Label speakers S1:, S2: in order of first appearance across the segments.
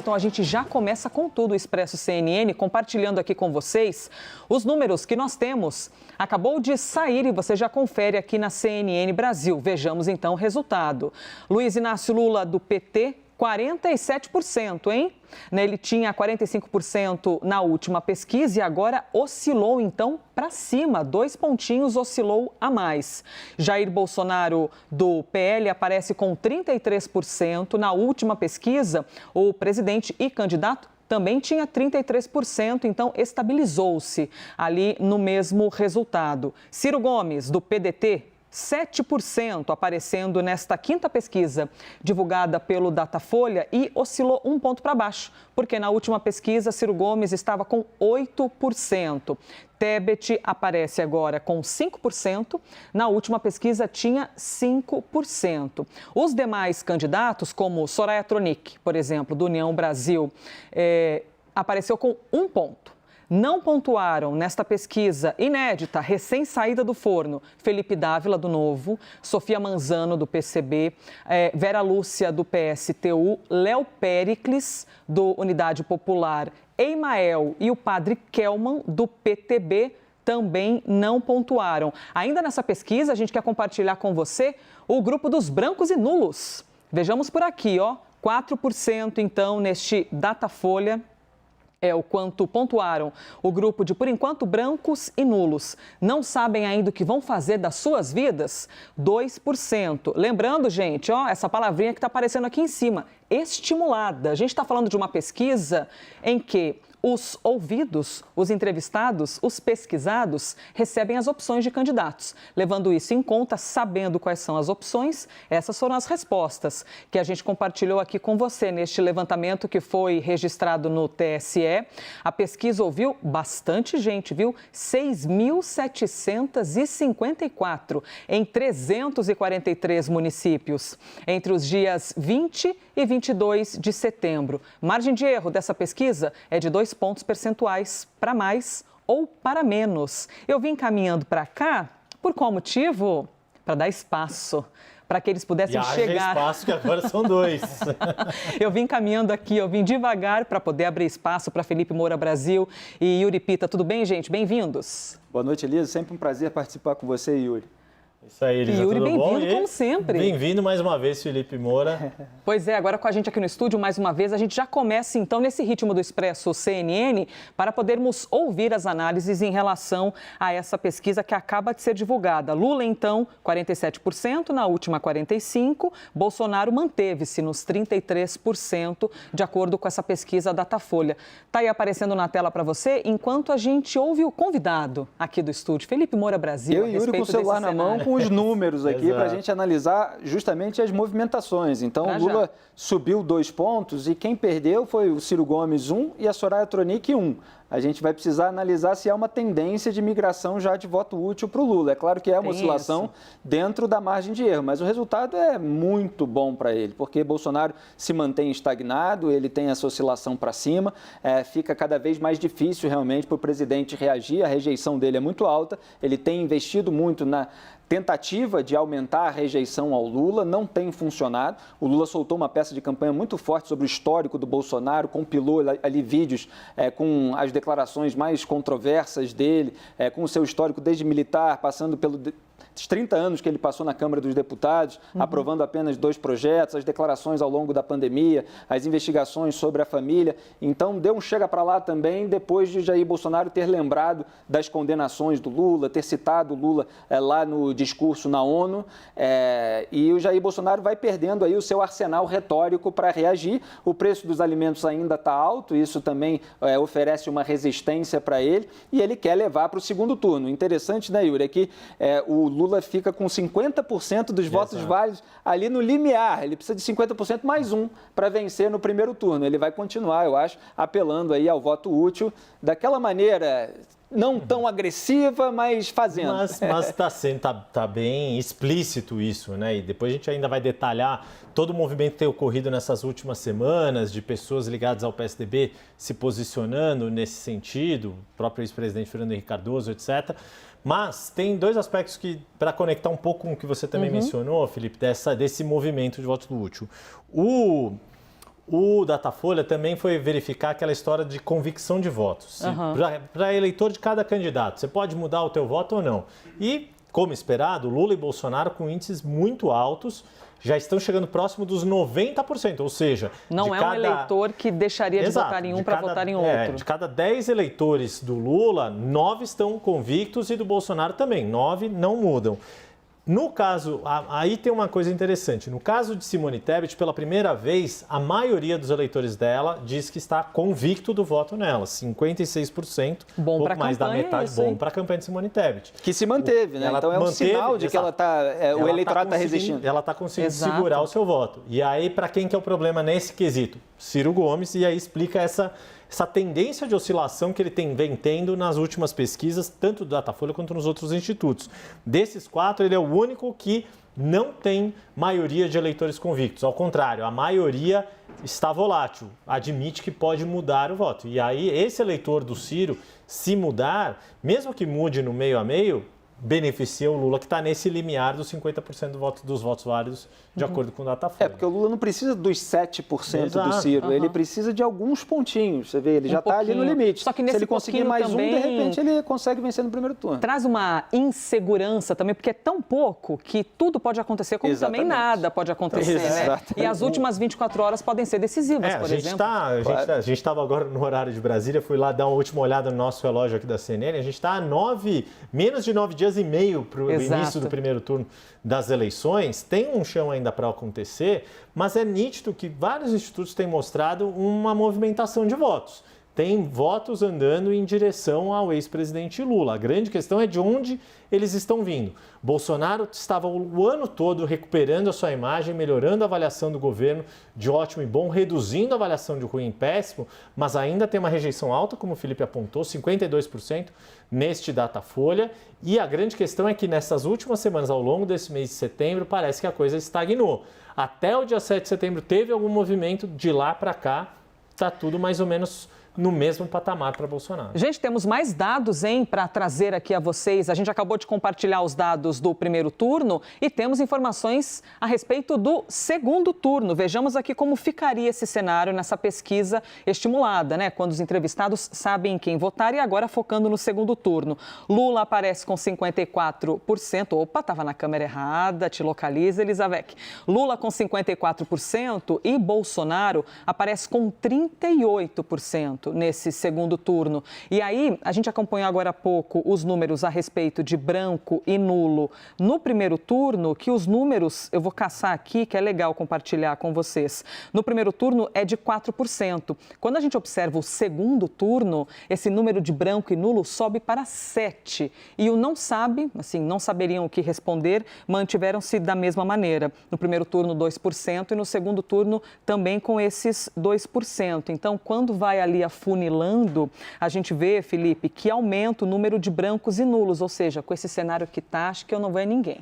S1: Então a gente já começa com tudo o Expresso CNN, compartilhando aqui com vocês os números que nós temos. Acabou de sair e você já confere aqui na CNN Brasil. Vejamos então o resultado. Luiz Inácio Lula, do PT, 47%, hein? Ele tinha 45% na última pesquisa e agora oscilou então para cima, 2 pontinhos oscilou a mais. Jair Bolsonaro, do PL, aparece com 33%. Na última pesquisa, o presidente e candidato também tinha 33%, então estabilizou-se ali no mesmo resultado. Ciro Gomes, do PDT, 7% aparecendo nesta quinta pesquisa divulgada pelo Datafolha e oscilou 1 ponto para baixo, porque na última pesquisa Ciro Gomes estava com 8%. Tebet aparece agora com 5%, na última pesquisa tinha 5%. Os demais candidatos, como Soraya Tronic, por exemplo, do União Brasil, apareceu com 1 ponto. Não pontuaram nesta pesquisa inédita, recém-saída do forno, Felipe Dávila, do Novo, Sofia Manzano, do PCB, Vera Lúcia, do PSTU, Léo Péricles, do Unidade Popular, Emael e o padre Kelman, do PTB, também não pontuaram. Ainda nessa pesquisa, a gente quer compartilhar com você o grupo dos brancos e nulos. Vejamos por aqui, 4% então neste Datafolha. É o quanto pontuaram o grupo de, por enquanto, brancos e nulos. Não sabem ainda o que vão fazer das suas vidas? 2%. Lembrando, gente, essa palavrinha que está aparecendo aqui em cima, estimulada. A gente está falando de uma pesquisa em que os ouvidos, os entrevistados, os pesquisados, recebem as opções de candidatos. Levando isso em conta, sabendo quais são as opções, essas foram as respostas que a gente compartilhou aqui com você neste levantamento que foi registrado no TSE. A pesquisa ouviu bastante gente, viu? 6.754 em 343 municípios, entre os dias 20 e 22 de setembro. Margem de erro dessa pesquisa é de 2 pontos percentuais para mais ou para menos. Eu vim caminhando para cá, por qual motivo? Para dar espaço, para que eles pudessem chegar.
S2: Espaço, que agora são 2.
S1: Eu vim caminhando aqui, eu vim devagar para poder abrir espaço para Felipe Moura Brasil e Yuri Pita. Tudo bem, gente? Bem-vindos.
S3: Boa noite, Elisa. Sempre um prazer participar com você, Yuri.
S2: Isso aí, Elisa,
S1: Yuri,
S2: tudo bom?
S1: bem-vindo como sempre.
S2: Bem-vindo mais uma vez, Felipe Moura.
S1: Pois é, agora com a gente aqui no estúdio, mais uma vez, a gente já começa então nesse ritmo do Expresso CNN para podermos ouvir as análises em relação a essa pesquisa que acaba de ser divulgada. Lula, então, 47%, na última 45%, Bolsonaro manteve-se nos 33%, de acordo com essa pesquisa Datafolha. Está aí aparecendo na tela para você, enquanto a gente ouve o convidado aqui do estúdio, Felipe Moura Brasil.
S3: Eu e Yuri com o celular na mão, com os números aqui para a gente analisar justamente as movimentações. Então, o Lula subiu 2 pontos e quem perdeu foi o Ciro Gomes 1 e a Soraya Tronic 1. A gente vai precisar analisar se há uma tendência de migração já de voto útil para o Lula. É claro que é uma oscilação dentro da margem de erro, mas o resultado é muito bom para ele, porque Bolsonaro se mantém estagnado, ele tem essa oscilação para cima, fica cada vez mais difícil realmente para o presidente reagir, a rejeição dele é muito alta, ele tem investido muito na tentativa de aumentar a rejeição ao Lula, não tem funcionado. O Lula soltou uma peça de campanha muito forte sobre o histórico do Bolsonaro, compilou ali vídeos com as declarações mais controversas dele, com o seu histórico desde militar, passando pelos 30 anos que ele passou na Câmara dos Deputados, aprovando apenas 2 projetos, as declarações ao longo da pandemia, as investigações sobre a família. Então, deu um chega para lá também, depois de Jair Bolsonaro ter lembrado das condenações do Lula, ter citado o Lula lá no discurso na ONU, e o Jair Bolsonaro vai perdendo aí o seu arsenal retórico para reagir. O preço dos alimentos ainda está alto, isso também oferece uma resistência para ele, e ele quer levar para o segundo turno. Interessante, né, Yuri, é que o Lula fica com 50% dos votos válidos ali no limiar. Ele precisa de 50% mais 1 para vencer no primeiro turno. Ele vai continuar, eu acho, apelando aí ao voto útil daquela maneira não tão agressiva, mas fazendo.
S2: Mas tá bem explícito isso, né? E depois a gente ainda vai detalhar todo o movimento que tem ocorrido nessas últimas semanas, de pessoas ligadas ao PSDB se posicionando nesse sentido, o próprio ex-presidente Fernando Henrique Cardoso, etc. Mas tem 2 aspectos que, para conectar um pouco com o que você também mencionou, Felipe, desse movimento de voto útil. O Datafolha também foi verificar aquela história de convicção de votos. Para eleitor de cada candidato, você pode mudar o teu voto ou não. E, como esperado, Lula e Bolsonaro com índices muito altos já estão chegando próximo dos 90%, ou seja...
S1: Não é um eleitor que deixaria de votar em um para votar em outro.
S2: De cada 10 eleitores do Lula, 9 estão convictos e do Bolsonaro também, 9 não mudam. No caso, aí tem uma coisa interessante. No caso de Simone Tebet, pela primeira vez, a maioria dos eleitores dela diz que está convicto do voto nela. 56%,
S1: bom para a
S2: mais
S1: campanha,
S2: da metade, bom para a campanha de Simone Tebet.
S3: Que se manteve, né? Então é um sinal de que ela está, o eleitorado está resistindo.
S2: Ela está conseguindo segurar o seu voto. E aí, para quem que é o problema nesse quesito? Ciro Gomes, e aí explica essa tendência de oscilação que ele vem tendo nas últimas pesquisas, tanto do Datafolha quanto nos outros institutos. Desses 4, ele é o único que não tem maioria de eleitores convictos. Ao contrário, a maioria está volátil, admite que pode mudar o voto. E aí, esse eleitor do Ciro, se mudar, mesmo que mude no meio a meio, beneficia o Lula, que está nesse limiar dos 50% dos votos válidos, de acordo com o Datafolha.
S3: Porque o Lula não precisa dos 7% do Ciro, ele precisa de alguns pontinhos, você vê, ele já está ali no limite.
S1: Só que nesse
S3: Se ele conseguir mais
S1: também,
S3: de repente ele consegue vencer no primeiro turno.
S1: Traz uma insegurança também, porque é tão pouco que tudo pode acontecer, como também nada pode acontecer, né? E as últimas 24 horas podem ser decisivas, por exemplo.
S2: A gente estava agora no horário de Brasília, fui lá dar uma última olhada no nosso relógio aqui da CNN, a gente está a menos de 9 dias e meio para o início do primeiro turno das eleições. Tem um chão ainda para acontecer, mas é nítido que vários institutos têm mostrado uma movimentação de votos. Tem votos andando em direção ao ex-presidente Lula. A grande questão é de onde eles estão vindo. Bolsonaro estava o ano todo recuperando a sua imagem, melhorando a avaliação do governo de ótimo e bom, reduzindo a avaliação de ruim e péssimo, mas ainda tem uma rejeição alta, como o Felipe apontou, 52% neste Datafolha. E a grande questão é que nessas últimas semanas, ao longo desse mês de setembro, parece que a coisa estagnou. Até o dia 7 de setembro teve algum movimento, de lá para cá está tudo mais ou menos no mesmo patamar para Bolsonaro.
S1: Gente, temos mais dados, para trazer aqui a vocês. A gente acabou de compartilhar os dados do primeiro turno e temos informações a respeito do segundo turno. Vejamos aqui como ficaria esse cenário nessa pesquisa estimulada, né? Quando os entrevistados sabem em quem votar e agora focando no segundo turno. Lula aparece com 54%. Opa, estava na câmera errada, te localiza, Elizabeth. Lula com 54% e Bolsonaro aparece com 38%. Nesse segundo turno. E aí, a gente acompanhou agora há pouco os números a respeito de branco e nulo no primeiro turno, que os números, eu vou caçar aqui, que é legal compartilhar com vocês. No primeiro turno é de 4%. Quando a gente observa o segundo turno, esse número de branco e nulo sobe para 7%. E o não sabe, assim, não saberiam o que responder, mantiveram-se da mesma maneira. No primeiro turno, 2% e no segundo turno também com esses 2%. Então, quando vai ali afunilando, a gente vê, Felipe, que aumenta o número de brancos e nulos, ou seja, com esse cenário que está, acho que eu não vou a ninguém.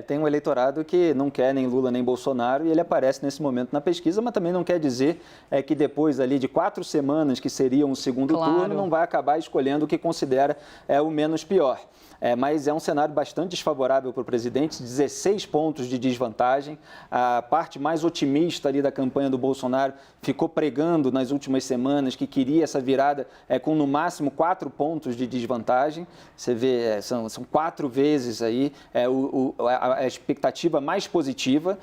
S3: Tem um eleitorado que não quer nem Lula nem Bolsonaro e ele aparece nesse momento na pesquisa, mas também não quer dizer que depois ali de 4 semanas, que seriam o segundo turno, não vai acabar escolhendo o que considera o menos pior. Mas é um cenário bastante desfavorável para o presidente, 16 pontos de desvantagem. A parte mais otimista ali da campanha do Bolsonaro ficou pregando nas últimas semanas que queria essa virada com no máximo 4 pontos de desvantagem. Você vê, são 4 vezes aí a expectativa mais positiva.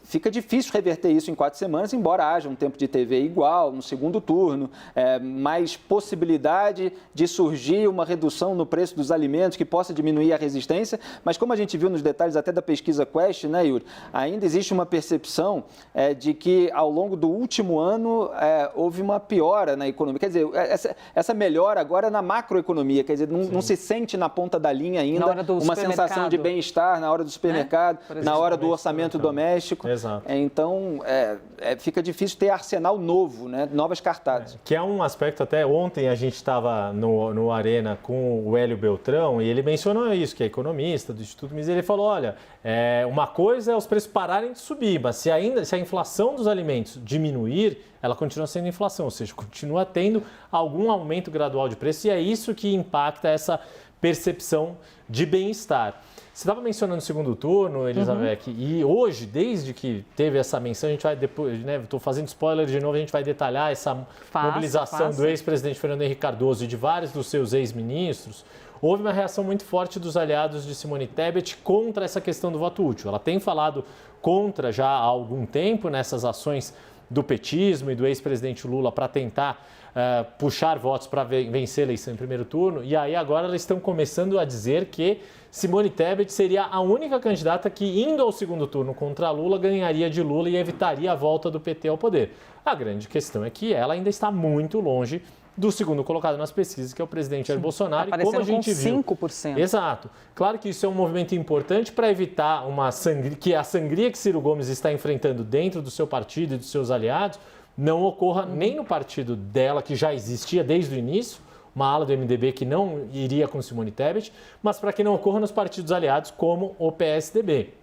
S3: Fica difícil reverter isso em 4 semanas, embora haja um tempo de TV igual no segundo turno, mais possibilidade de surgir uma redução no preço dos alimentos que possa diminuir a resistência, mas como a gente viu nos detalhes até da pesquisa Quest, né, Yuri, ainda existe uma percepção de que ao longo do último ano houve uma piora na economia. Quer dizer, essa melhora agora é na macroeconomia, quer dizer, não se sente na ponta da linha ainda uma sensação de bem-estar na hora do supermercado, na hora do orçamento doméstico.
S2: Exato.
S3: Então, fica difícil ter arsenal novo, né? Novas cartadas.
S2: Que é um aspecto, até ontem a gente estava no Arena com o Hélio Beltrão e ele mencionou isso, que é economista do Instituto Mises, ele falou, olha, uma coisa é os preços pararem de subir, mas se a inflação dos alimentos diminuir, ela continua sendo inflação, ou seja, continua tendo algum aumento gradual de preço e é isso que impacta essa percepção de bem-estar. Você estava mencionando o segundo turno, Elizabeth, e hoje, desde que teve essa menção, a gente vai depois, né, estou fazendo spoiler de novo, a gente vai detalhar essa mobilização do ex-presidente Fernando Henrique Cardoso e de vários dos seus ex-ministros. Houve uma reação muito forte dos aliados de Simone Tebet contra essa questão do voto útil. Ela tem falado contra já há algum tempo nessas ações do petismo e do ex-presidente Lula para tentar puxar votos para vencer a eleição em primeiro turno. E aí agora eles estão começando a dizer que Simone Tebet seria a única candidata que, indo ao segundo turno contra Lula, ganharia de Lula e evitaria a volta do PT ao poder. A grande questão é que ela ainda está muito longe do segundo colocado nas pesquisas, que é o presidente Jair Bolsonaro.
S1: Tá
S2: e como a gente viu,
S1: 5%.
S2: Exato. Claro que isso é um movimento importante para evitar que a sangria que Ciro Gomes está enfrentando dentro do seu partido e dos seus aliados não ocorra nem no partido dela, que já existia desde o início, uma ala do MDB que não iria com Simone Tebet, mas para que não ocorra nos partidos aliados como o PSDB.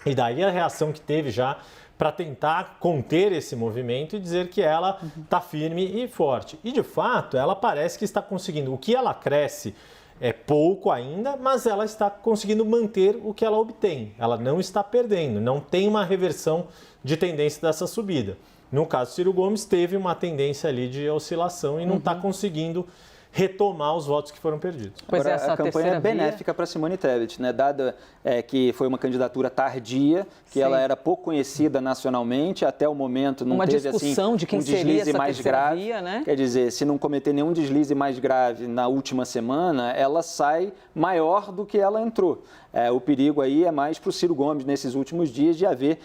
S2: E daí a reação que teve já para tentar conter esse movimento e dizer que ela está firme e forte. E, de fato, ela parece que está conseguindo. O que ela cresce é pouco ainda, mas ela está conseguindo manter o que ela obtém. Ela não está perdendo, não tem uma reversão de tendência dessa subida. No caso, Ciro Gomes teve uma tendência ali de oscilação e não está conseguindo retomar os votos que foram perdidos.
S3: Agora, essa a campanha é benéfica para Simone Tebet, né? Dada que foi uma candidatura tardia, que ela era pouco conhecida nacionalmente, até o momento não teve assim,
S1: de quem
S3: um deslize mais grave.
S1: Via, né?
S3: Quer dizer, se não cometer nenhum deslize mais grave na última semana, ela sai maior do que ela entrou. O perigo aí é mais para o Ciro Gomes nesses últimos dias de haver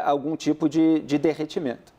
S3: algum tipo de derretimento.